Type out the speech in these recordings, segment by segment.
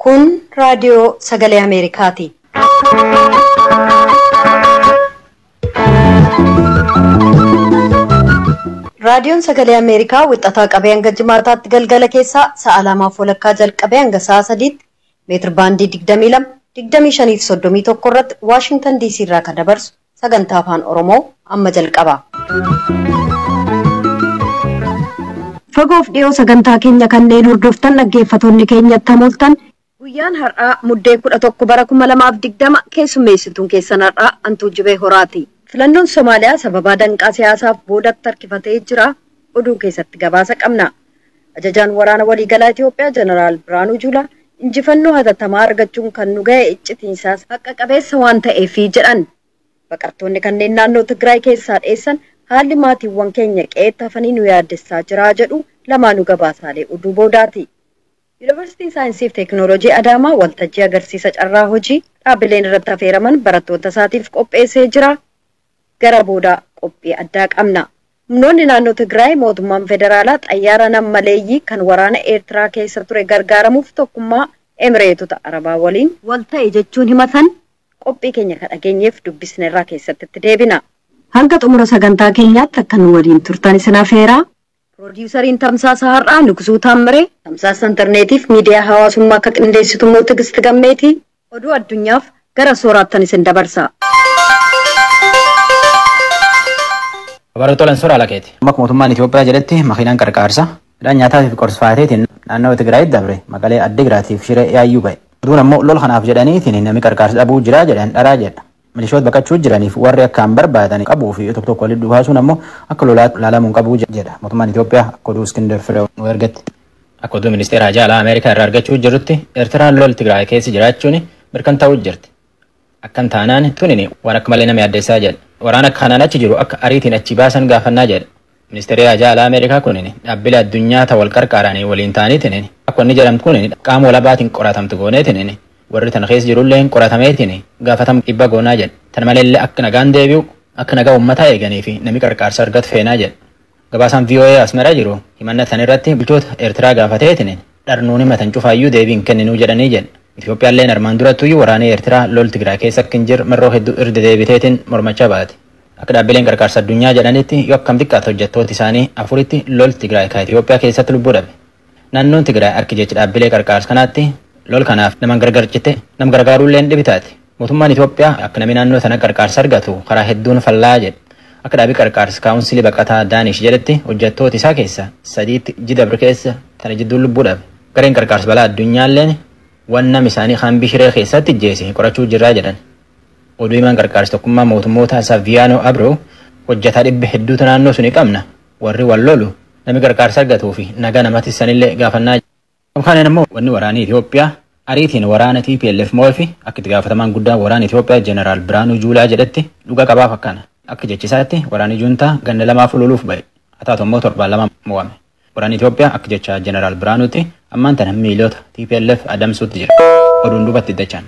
Kun raadiyoo sagalee Ameerikaati. Raadiyoon sagalee Ameerikaa wixataa qabee hanga jimaataatti galgala keessaa sa'a 2:00 jalqabee hanga sa'a 3:00 meetir baandii 22, 25 fi 31 irratti Washington DC irraa kan dabarsu sagantaa afaan Oromoo amma jalqaba. Fagoof dhiyoo sagantaa keenya kanneen hordoftan dhaggeeffattoonni keenyatti hamooltan guyyaan har'aa muddee 11 bara 2020 keessummeessituun keessan har'aa Antuu Jibee Horaati. Filannoon Somaaliyaa sababa danqaa siyaasaaf boodatti harkifatee jira. Oduu keessatti gabaasa qabna. Ajajaan waraana waliigalaa Itoophiyaa Jeneraal Biraanuu Juulaa injifannoo hatattamaa argachuun kan nu ga'e iccitiinsaas haqa qabeessa waan ta'eef jedhan. Baqattoonni kanneen naannoo Tigraay keessaa dheessan haalli maatiiwwan keenya qe'eetti hafanii nu yaaddessaa jira jedhu lamaanuu gabaasaalee oduu boodaati. Yuunivarsiitiin Saayinsii fi Teekinooloojii Adaamaa waltajjii agarsiisa carraa hojii dhaabbileen irratti affeeraman barattoota isaatiif qopheessee jira. Gara booda qophii addaa qabna. Humnoonni naannoo Tigraay mootummaan federaalaa xayyaara nammaleeyyii kan waraana Eertiraa keessa ture gargaaramuuf tokkummaa Emireetota Arabaa waliin wal ta'e jechuun himatan qophii keenya kan dhageenyeef dubbisneerraa keessatti itti deebina. Hanga xumura sagantaa keenyaatti akka nu waliin turtan isin affeeraa. Piroodyusariin Tamsaasa Har'aa Nuqsuu Taammiree, Tamsaasa Intarneetiif miidiyaa hawaasummaa akka qindeessitu immoo Tigist Gammeetii. Oduu addunyaaf gara sooraattan isin dabarsa. Barattoonni suuraa lakeeti. Akka mootummaan Itoophiyaa jedhetti makiinaan qarqaarsa midhaan nyaataa fi qorfaateetiin naannoo Tigraayitti dabre maqalee Addigiraatiif Shiree yaayyuu ba'e. Oduun ammoo lol kanaaf jedhaniitiin namni qarqaarsa dhabuu jira jedhan dharaa jedha. Milishoota baqachuu jiraniif warri akkaan barbaadan qabuu fi tokko tokko walitti dhufaasuun ammoo akka lolaalamuun qabuu jedha. Mootummaan Itoophiyaa akka oduu Iskindar Firee nu ergatti. Akka oduu ministeera Hajaa Alaa Ameerikaa irraa argachuu jirrutti Eertiraan lol Tigraay keessa jiraachuun mirkanaa'uu jirti. Akkan taanaan tunini waan akka malee nama yaaddeessaa jedha. Waraana kanaan achi jiru akka ariitiin achi baasan gaafannaa jedha. Ministeerri Hajaa Alaa Ameerikaa kunini dhaabbilee addunyaa ta'an wal qarqaaranii waliin ta'aniitiin akka inni jedhamtu kunini qaama walabaatiin qoratamtu gooneetiin warri tana keessa jirullee qoratameetiin gaafatamu dhibba goonaa jedha. Tana maleellee akka nagaan deebi'u akka nagaa uummataa eeganii fi namni qarqaarsa argatu feenaa jedha. Gabaasaan VOA asmaraa jiru himannaa sana irratti bulchoota Eertiraa gaafateetiin dharnuun himatan cufaayyuu deebiin kenninuu jedhanii jedha. Itoophiyaalleen armaan durattuyyuu waraana Eertiraa lol Tigraay keessa akka hin jirre marroo hedduu irra deebiteetiin mormachaa baate. Akka dhaabbileen qarqaarsa addunyaa jedhanitti yoo akkam xiqqaatu hojjettooti isaanii afuritti lol Tigraay kan Itoophiyaa keessatti lubbuu dhabe. Naannoon Tigraay akka jecha dhaabbilee qarqaarsa kanaatti lol kanaaf nama gargaarchite nama gargaaruulleen dhibitaati. Mootummaan Itoophiyaa akka namni naannoo sana qarqaarsa argatu karaa hedduun fallaa jedha. Akka dhaabii qarqaarsa kaawunsilii baqataa Daanish jedhetti hojjettooti isaa keessa sadiitti jidabri keessa tana jidduu lubbuu dhabe. Gareen qarqaarsa balaa addunyaalleen waan namni isaanii hambi Shiree keessatti ijjeese qorachuu jirraa jedhan. Oduu himaan qarqaarsa tokkummaa mootummoota Saviyaanoo Abroo hojjetaa dhibba hedduutu naannoo suni qabna. Warri wal lolu namni qarqaarsa argatuu fi nagaa namatti sanillee gaafannaa. Kanaan immoo wanni waraanii Itoophiyaa ariitiin waraana TPLF moofi akka itti gaafatamaan guddaan waraana Itoophiyaa Jeneraal Biraanuu Juulaa jedhetti dhuga qabaaf akkana. Akka jechisaatti waraanni juuntaa ganna lamaaf loluuf ba'e. Ataatu immoo 7 mo'ame. Waraanni Itoophiyaa akka jecha Jeneraal Biraanuutti ammaan tana miilota TPLF adamsuutti jira. Oduun duubatti dachaan.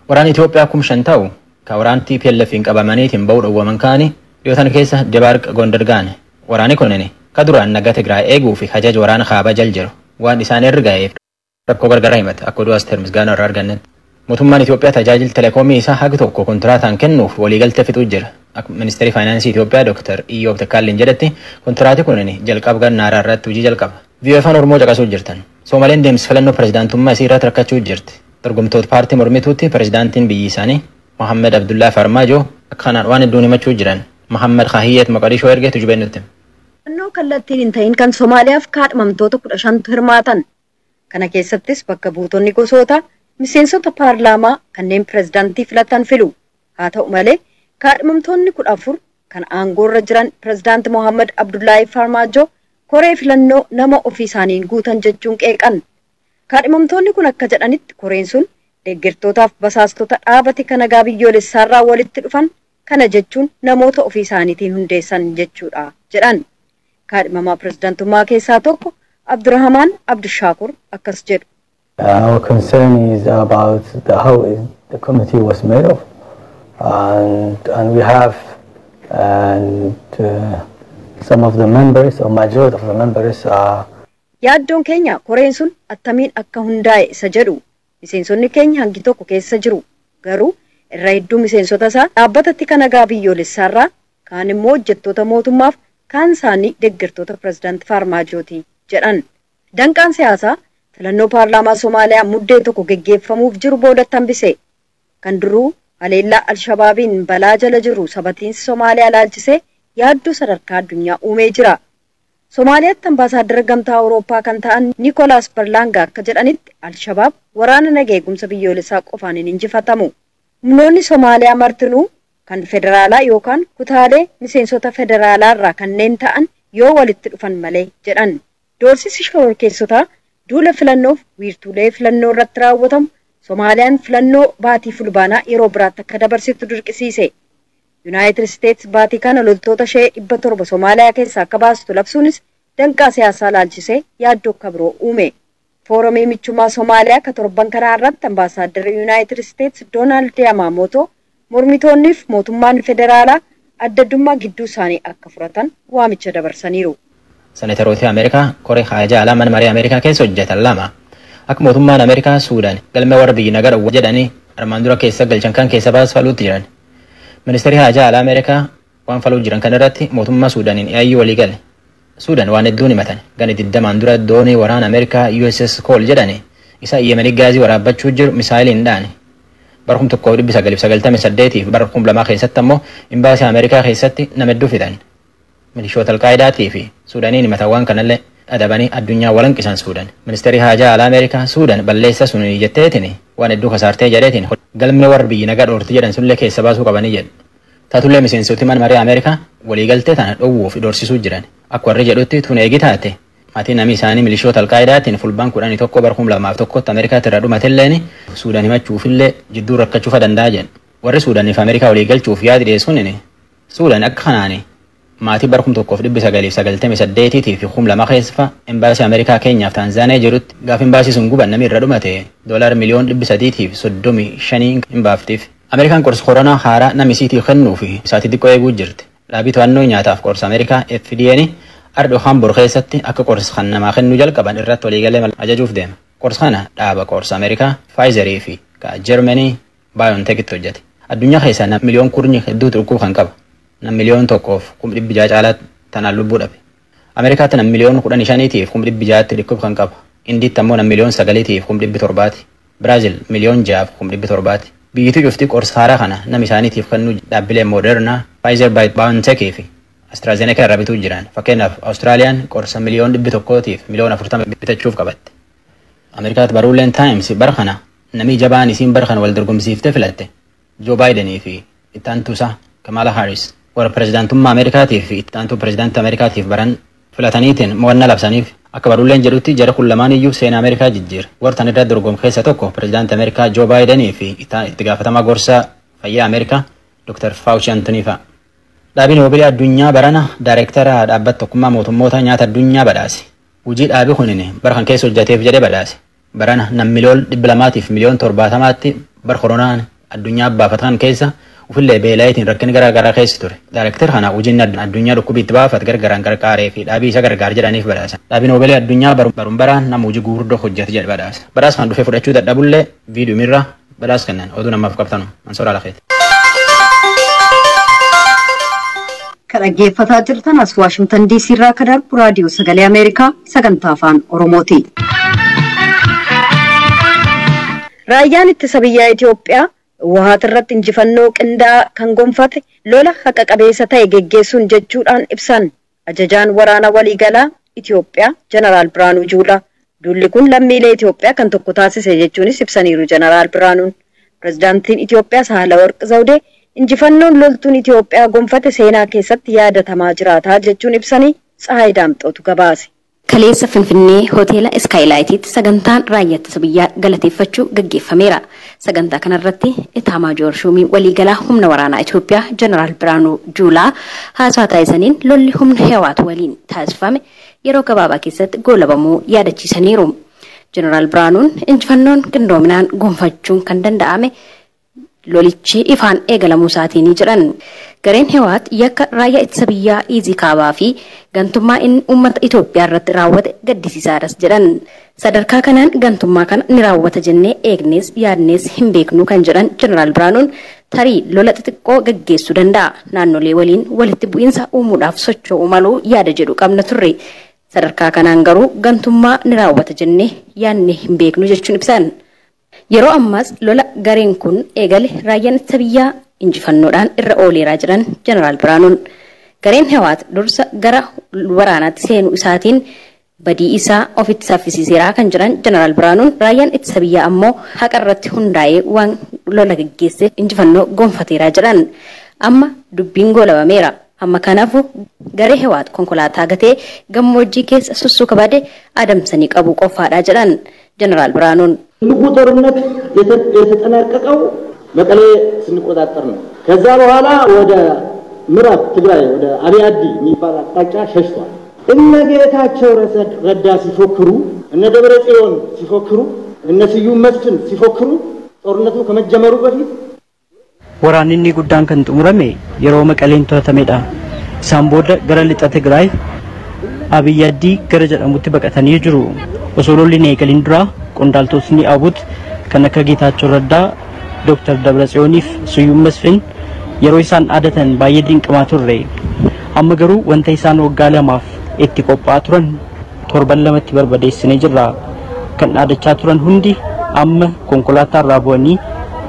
Waraanni Itoophiyaa 5,000 ta'u ka waraana TPLFiin qabamaniitiin ba'uu dhowwaman kaanii dhiyootan keessa Debaarq Gondar gaane. Waraanni kunini ka duraan nagaa Tigraay eeguu fi hajaja waraana kaabaa jal jiru. Waan isaan erga ga'eef rakkoo gargaraa himate akka oduu Asteer Misgaanoo irraa argannetti. Mootummaan Itoophiyaa tajaajila teleekoomii isaa haga tokko kontiraataan kennuuf waliigaltee fixuu jira. Akka ministeerri faayinaansii Itoophiyaa Dr. Iyoob Takkaalliin jedhetti kontiraati kunini jalqaba gannaaraa irratti hojii jalqaba. VOA afaan Oromoo caqasuu jirtan. Soomaleen deemsa filannoo pirezidaantummaa isii irratti rakkachuu jirti. Dorgomtoota paartii mormituutti pirezidaantiin biyyi isaanii Mohammed Abdullaa Farmaajoo akka kanaan waan hedduun himachuu jiran. Mohammed Khahiyyeet Moqadishoo ergeetu jubee nutti. Filannoo kallattiin hin ta'in kan Somaaliyaaf kaadhimamtoota 15tu hirmaatan. Kana keessattis bakka buutonni gosoota miseensota paarlaamaa kanneen pirezidaantii filatan filu. Haa ta'u malee kaadhimamtoonni 14 kan aangoorra jiran pirezidaanti Mohammed Abdullaahi Farmaajoo koree filannoo nama ofii isaaniin guutan jechuun qeeqan. Kaadhimamtoonni kun akka jedhanitti koreen sun deeggartootaaf basaastota dhaabate kan nagaa biyyoolessaarraa walitti dhufan kana jechuun namoota ofii isaaniitiin hundeessan jechuudha jedhan. Kaadhimamaa pirezidaantummaa keessaa tokko Abdurrahman Abdushakur akkas jedhu. Our concern is about how the committee was made of, and we have some of the members or majority of the members are Yaaddoon keenya koreen sun attamiin akka hundaa'e isa jedhu miseensonni keenya hangi tokko keessa jiru. Garuu irra hedduu miseensota isaa dhaabbatatti kan nagaa biyyoolessaarraa kaan immoo hojjettoota mootummaaf kaan isaanii deeggartoota pirezidaantii Farmaajooti jedhan. Danqaan siyaasaa filannoo paarlaamaa Somaaliyaa muddee tokko geggeeffamuuf jiru boodatti hambise. Kan duruu haleellaa Alshabaabiin balaa jala jiru sabatiinsi Somaaliyaa laalchisee yaaddoo sadarkaa addunyaa uumee jira. Somaaliyaatti ambaasaaddara gamtaa Awurooppaa kan ta'an Niikolaas Berlaangaa akka jedhanitti Alshabaab waraana nagaa eegumsa biyyoolessaa qofaan hin injifatamu. Humnoonni Somaaliyaa martinuu kan federaalaa yookaan kutaalee miseensota federaalaa irraa kanneen ta'an yoo walitti dhufan malee jedhan. Doorsisi shororkeessotaa duula filannoof wiirtuulee filannoo irratti raawwatamu Somaaliyaan filannoo baatii fulbaanaa yeroo biraatti akka dabarsitu dirqisiise. United States baatii kana loltoota ishee 700 Somaaliyaa keessaa akka baastu labsuunis danqaa siyaasaa laalchisee yaaddoo akka biroo uume. Foorumii michummaa Somaaliyaa ka torban kanaa irratti ambaasaaddara United States Donald Yamamoto mormitoonniif mootummaan federaalaa addaddummaa gidduu isaanii akka furatan waamicha dabarsaniiru. Seneterooti Ameerikaa koree haajaa alaa mana marii Ameerikaa keessa hojjetan lama akka mootummaan Ameerikaa Suudaan galmee warra biyyi nagaa dhowwa jedhanii armaan dura keessa galchan kan keessa baasfaluutti jiran. Ministeerri haajaa alaa Ameerikaa waan faluu jiran kan irratti mootummaa Suudaaniin yaayyuu walii gale. Suudaan waan hedduun himatan gani 20 dura doonii waraana Ameerikaa USS Cole jedhani isa Yemenii gaazii waraabbachuu jiru misaayiliin dhaane. Bara 1998 fi bara 2000 keessatti ammoo imbaasii Ameerikaa keessatti nama hedduu fidan. Milishoota Alqaayidaatii fi Suudaaniin himatawwan kanallee adabanii addunyaa walanqisan Suudaan. Ministeerri haajaa alaa Ameerikaa Suudaan balleessa sun jetteetiin waan hedduu kasaartee jedheetiin galmee warra biyyi nagaa dhoorti jedhan sunillee keessa baasuu qabanii jedhu. Taatullee miseensoti mana marii Ameerikaa waliigaltee tana dhowwuuf doorsisuu jiran. Akka warri jedhutti tun eegi taate maatiin namni isaanii milishoota Alqaayidaatiin fulbaan 11 bara 2001 Ameerikaatti irraa dhumatilleen Suudaan himachuufillee jidduu rakkachuufa danda'a jedhu. Warri Suudaaniif Ameerikaa waliigalchuuf yaadi dhiyeessuun Suudaan akka kanaani maatii bara 1998 fi 2000 keessa imbaasii Ameerikaa Keenyaaf Taanzaaniyaa jirutti gaafa imbaasii sun guban namni irra dhumate $1,335 hin baaftiif. Ameerikaan qorsa koronaa haaraa namni isiitiif kennuu fi isaatii xiqqoo eeguu jirti. Dhaabii to'annoo nyaataaf qorsa Ameerikaa FDA'n ardoo Hamburg keessatti akka qorsa kan namaa kennuu jalqaban irratti waliigalee ajajuuf deema. Qorsa kana dhaaba qorsa Ameerikaa Pfizerii fi Germany BioNTechitti hojjete. Addunyaa keessaa nama miliyoon kurnya hedduu dhukkuba kan qaba. Nam miliyoon tokkoof 1,600 caalaa tanaan lubbuu dhabe. Ameerikaatti nam miliyoon 15tiif 1,600 dhukkuba kan qaba. Indiitti ammoo nam miliyoon 9tiif 1,700. Biraazil miliyoon 6f 1,700. Biyyattii cuftii qorsa haaraa kana nam isaaniitiif kennuu dhaabbilee Moderna, Pfizer BioNTech fi AstraZeneca irraa bituu jiran. Fakkeenyaaf Austraaliyaan qorsa miliyoon 100tiif miliyoon 40 bitachuuf qabatte. Ameerikaatti baruuleen Times bara kana namni jabaan isiin bara kana wal dorgomsiiftee filatte Joe Biden fi ittaantuusaa Kamala Harris. Warra pirezidaantummaa Ameerikaatiif fi ittaantuu pirezidaantii Ameerikaatiif baran filataniitiin mo'annaa labsaniif akka baruuleen jedhutti jara kun lamaan iyyuu seenaa Ameerikaa jijjiira. Warra irra dorgomu keessa tokko pirezidaantii Ameerikaa Joe Biden fi itti gaafatamaa gorsaa fayyaa Ameerikaa Dr. Fauci Antony fa'a. Dhaabiin Noobeelii addunyaa barana daayireektara dhaabbata tokkummaa mootummoota nyaata addunyaa badhaase. Hojii dhaabii kunin bara kan keessa hojjateef jedhee badhaase. Barana nam miliyoon 200tiif miliyoon 70tti bara koronaan addunyaa baafatan keessa ufillee beelaayitiin rakkin garaa keessa ture. Daayireektar kana hojiin addunyaa dhukkubii itti baafat gargaraan gargaaree fi dhaabii isa gargaar jedhaniif badhaasa. Dhaabiin Noobeelii addunyaa baruun baraan nama hojii guguddoo hojjete jedhe badhaasa. Badhaasa kan dhufee fudhachuu dadhabullee viidiyoo irraa badhaasa kennan oduu namaaf qabtanu Mansoora Lafeeti. Kan dhaggeeffataa jirtan as Waashingtan DC irraa kan darbu raadiyoo sagalee Ameerikaa sagantaa afaan Oromooti. Raayyaan ittisa biyyaa Itoophiyaa Wahaat irratti injifannoo qindaa'aa kan gonfate lola haqa qabeessa ta'e geggeessuun jechuudhaan ibsan. Ajajaan waraana waliigalaa Itoophiyaa Jeneraal Biraanuu Juulaa. Duulli kun lammiilee Itoophiyaa kan tokko taasise jechuunis ibsaniiru Jeneraal Biraanuun. Pirezidaantiin Itoophiyaa Sahaalawarq Zawudee injifannoon loltuun Itoophiyaa gonfate seenaa keessatti yaadatamaa jiraata jechuun ibsanii Tsahaay Daamxootu gabaase. Kaleessa Finfinnee hoteela Skylight'tti sagantaan raayyaa ittisa biyyaa galateeffachuu gaggeeffameera. Sagantaa kanarratti Itaamaajoor Shumii waliigalaa humna waraanaa Itoophiyaa Jeneraal Biraanuu Juulaa haasawaa taasisaniin lolli humna Hiwaat waliin taasifame yeroo gabaabaa keessatti goolabamuu yaadachiisaniiru. Jeneraal Biraanuun injifannoon qindoominaan gonfachuun kan danda'ame lolichi ifaan eegalamuu isaatiin jiran. Gareen Hiwaat yakka raayyaa ittisa biyyaa Iizii Kaabaa fi gantummaa inni uummata Itoophiyaa irratti raawwate gaddisiisaadhas jedhan. Sadarkaa kanaan gantummaa kana ni raawwata jennee eegnees yaadnees hin beeknu kan jedhan Jeneraal Biraanuun tarii lola xixiqqoo gaggeessuu danda'a. Naannolee waliin walitti bu'iinsa uumuudhaaf socho'uu maluu yaada jedhu qabna turre. Sadarkaa kanaan garuu gantummaa ni raawwata jennee yaadnee hin beeknu jechuun ibsan. Yeroo ammaas lola gareen kun eegale raayyaan ittisa biyyaa injifannoodhaan irra ooleeraa jiran Jeneraal Biraanuun. Gareen Hiwaat dursa gara waraanaatti seenuu isaatiin badii isaa ofitti saffisiiseeraa kan jiran Jeneraal Biraanuun raayyaan ittisa biyyaa ammoo haqa irratti hundaa'ee waan lola gaggeesseef injifannoo gonfateeraa jedhan. Amma dubbiin goolabameera. Amma kanaafuu garee Hiwaat konkolaataa gatee gammoojjii keessa sussuka bade adamsanii qabuu qofaadha jedhan Jeneraal Biraanuun. ትልቁ ጦርነት የተጠናቀቀው መቀሌ ስንቆጣጠር ነው። ከዛ በኋላ ወደ ምዕራብ ትግራይ ወደ አብያዲ የሚባል አቅጣጫ ሸሽቷል። እነ ጌታቸው ረዳ ሲፎክሩ፣ እነ ደብረ ጽዮን ሲፎክሩ፣ እነ ስዩም መስፍን ሲፎክሩ ጦርነቱ ከመጀመሩ በፊት ወራንኒ ጉዳን ከን ጥሙረሜ የሮ መቀሌን ተተሜዳ ሳምቦደ ገረልጣ ትግራይ አብያዲ ገረጀሙት በቀተን ይጅሩ ወሶሎሊኔ ገሊንድራ qondaaltotni abut kan akka Geetaachoo Raddaa, Dr. Dabratsiyooniif Suyuum Masfin yeroo isaan aadatan baay'ee dinqamaa turre. Amma garuu wanta isaan waggaa lamaaf itti qophaa'aa turan torban lamatti barbadeessinee jirra. Kan aadachaa turan hundi amma konkolaataa irraa bu'anii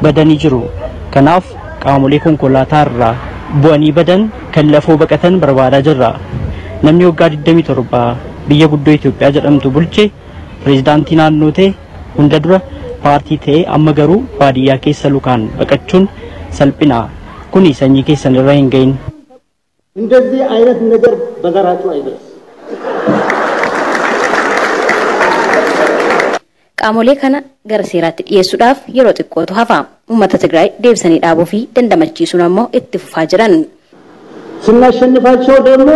badanii jiru. Kanaaf qaamolee konkolaataa irraa bu'anii badan kan lafoo baqatan barbaadaa jirra. Namni waggaa 27 biyya guddoo Itoophiyaa jedhamtu bulche Pireezidaantii naannoo ta'e hunda dura paartii ta'e amma garuu baadiyyaa keessa lukaan baqachuun salphina. Kuni sanyii keessan irra hin gahin. እንደዚህ አይነት ነገር በዘራችሁ አይደርስ። Qaamolee kana gara seeraatti dhiyeessuudhaaf yeroo xiqqootu hafa. Uummata Tigraay deebisanii dhaabuu fi dandamachiisuun ammoo itti fufaa jiran. ስናሸንፋቸው ደግሞ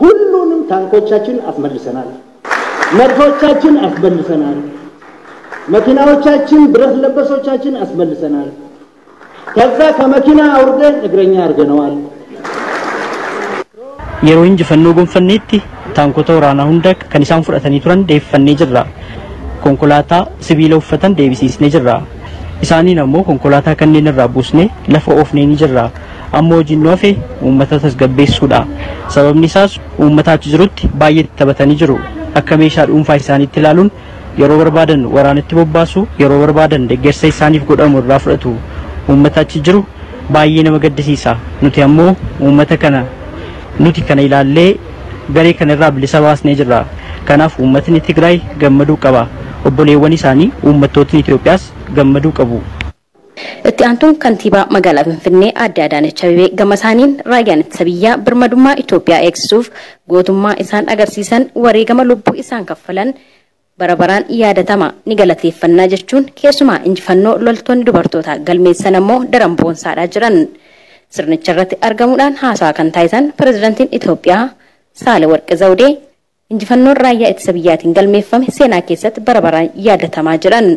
ሁሉንም ታንኮቻችን አስመልሰናል። መድፎቻችን አስመልሰናል። መኪናዎቻችን ብረት ለበሶቻችን አስመልሰናል። ከዛ ከመኪና አውርደን እግረኛ አርገነዋል። yeroo injifannoo gonfanneetti taankota waraanaa hunda kan isaan fudhatanii turan deeffannee jirra. Konkolaataa sibiila uffatan deebisiisnee jirra. Isaaniin ammoo konkolaataa kanneen irraa buusnee lafa oofnee ni jirra. Amma hojiin nu hafe uummata tasgabbeessuudha. Sababni isaas uummata achi jirutti baay'ee taphatanii jiru. Akka meeshaa dhuunfaa isaaniitti ilaaluun yeroo barbaadan waraanatti bobbaasu, yeroo barbaadan deeggarsa isaaniif godhamu irraa fudhatu. Uummata achi jiru baay'ee nama gaddisiisa. Nuti ammoo uummata kana ilaallee garee kana irraa bilisa baasnee jirra. Kanaaf uummatni Tigraay gammaduu qaba. Obboleewwan isaanii uummattootni Itoophiyaas gammaduu qabu. Itti aantuun kantiibaa magaalaa Finfinnee Aadde Adaanech Abeebee gama isaaniin raayyaan ittisa biyyaa birmadummaa Itoophiyaa eegsisuuf gootummaa isaan agarsiisan wareegama lubbuu isaan kaffalan bara baraan yaadatama ni galateeffannaa jechuun keessumaa injifannoo loltoonni dubartootaa galmeessan ammoo daran boonsaadhaa jiran. Sirnicha irratti argamuudhaan haasaa kan taasisan pireezidaantiin Itoophiyaa Saahilewarq Zawudee injifannoon raayyaa ittisa biyyaatiin galmeeffame seenaa keessatti bara baraan yaadatamaa jiran.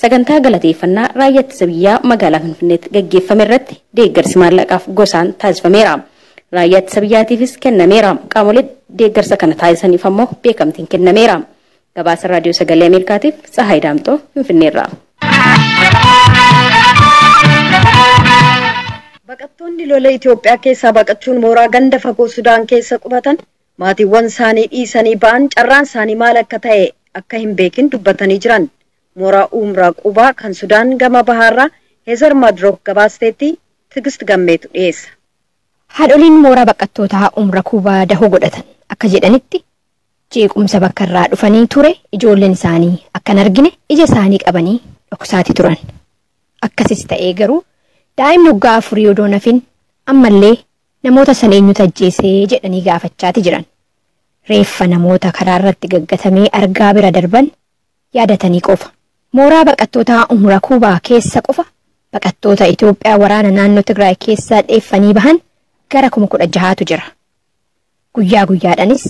Sagantaa galateeffannaa raayyaa ittisa biyyaa magaalaa Finfinneetti gaggeeffame irratti deeggarsi maallaqaaf gosaan taasifameera. Raayyaa ittisa biyyaatiifis kennameera. Qaamolee deeggarsa kana taasisaniif ammoo beekamtiin kennameera. Gabaasa raadiyoo sagalee Ameerikaatiif Tsahaay Daamxoo Finfinneerraa. Baqattoonni lola Itoophiyaa keessaa baqachuun mooraa ganda fagoo Sudaan keessa qubatan maatiiwwan isaanii dhiisanii ba'an carraan isaanii maal akka ta'e akka hin beekin dubbatanii jiran. Mooraa Umraa Qubaa kan Sudaan gama bahaarraa Heezar Madrook gabaasteetti Tigist Gammeetu dhiyeessa. Haadholiin mooraa baqattootaa Umraa Qubaa dahoo godhatan akka jedhanitti jeequmsa bakka irraa dhufanii ture ijoolleen isaanii akkan argine ija isaanii qabanii dhoksaati turan. Akkasis ta'ee garuu daa'imni waggaa 4 odoo nafin ammallee namoota san eenyutu ajjeesee jedhanii gaafachaati jiran. Reeffa namoota karaa irratti gaggatamee argaa bira darban yaadatanii qofa. Mooraa baqattootaa Umraa Qubaa keessa qofa baqattoota Itoophiyaa waraana naannoo Tigraay keessaa dheeffanii bahan gara 16,000tu jira. Guyyaa guyyaadhanis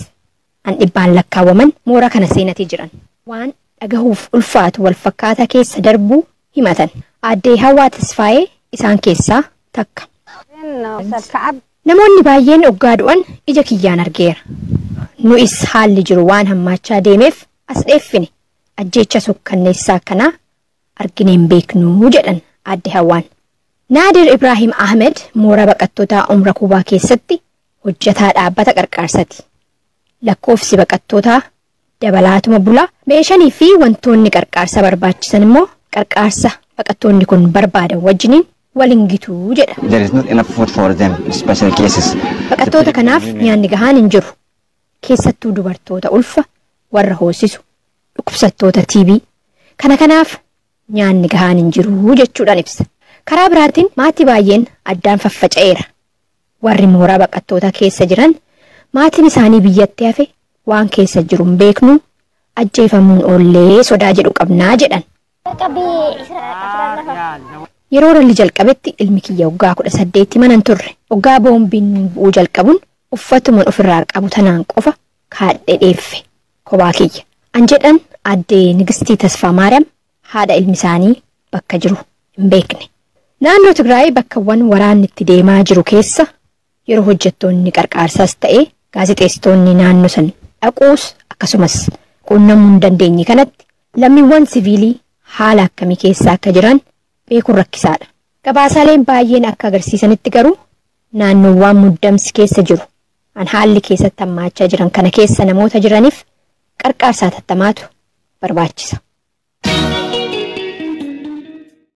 dhibbaan lakkaawwaman mooraa kana seenatii jiran. Waan dhagahuuf ulfaatu wal fakkaataa keessa darbuu himatan. Aadde Hawwaa Tasfaayee isaan keessaa takka. Namoonni baay'een oggaa du'an ija kiyyaan argeera. Nu'is haalli jiru waan hammaachaa deemeef as dheeffine ajjeecha sukkanneessaa akkanaa argineen beeknuu jedhan adde Hawwaan. Naadir Ibrahim Ahmed mooraa baqattootaa Umra Kuubaa keessatti hojjetaa dhaabbata qarqaarsati. Lakkoofsi baqattootaa dabalaatuma bula meeshanii fi wantoonni qarqaarsa barbaachisan immoo qarqaarsa baqattoonni kun barbaadan wajjiniin waliin gituu jedha. Baqattoota kanaaf nyaanni gahaan hin jiru. Keessattuu dubartoota ulfa warra hoosisu dhukkubsattoota TB kana kanaaf nyaanni gahaan hin jiru jechuudhaan ibsa. Karaa biraatiin maatii baay'een addaan faffaca'eera. Warri mooraa baqattoota keessa jiran maatiin isaanii biyyatti hafe waan keessa jiru hin beeknu ajjeefamuun oollee sodaa jedhu qabnaa jedhan. Yeroo ralli jalqabetti ilmi kiyya waggaa 18 manan turre. Waggaa boombiin bu'uu jalqabuun uffatumaan ofirraa qabu tanaan qofa kaadhee dheeffe kophaa kiyya. An jedhan addee Nigistii Tasfaa Maariyaam haadha ilmi isaanii bakka jiru hin beekne. Naannoo Tigraay bakkawwan waraanni itti deemaa jiru keessa yeroo hojjettoonni qarqaarsaas ta'ee gaazexeessitoonni naannoo san dhaquus akkasumas quunnamuu hin dandeenye kanatti lammiiwwan siviilii haala akkamii keessa akka jiran beekuun rakkisaadha. Gabaasaaleen baay'een akka agarsiisanitti garuu naannoowwan muddamsi keessa jiru an haalli keessatti hammaachaa jiran kana keessa namoota jiraniif qarqaarsaa tattamaatu barbaachisa.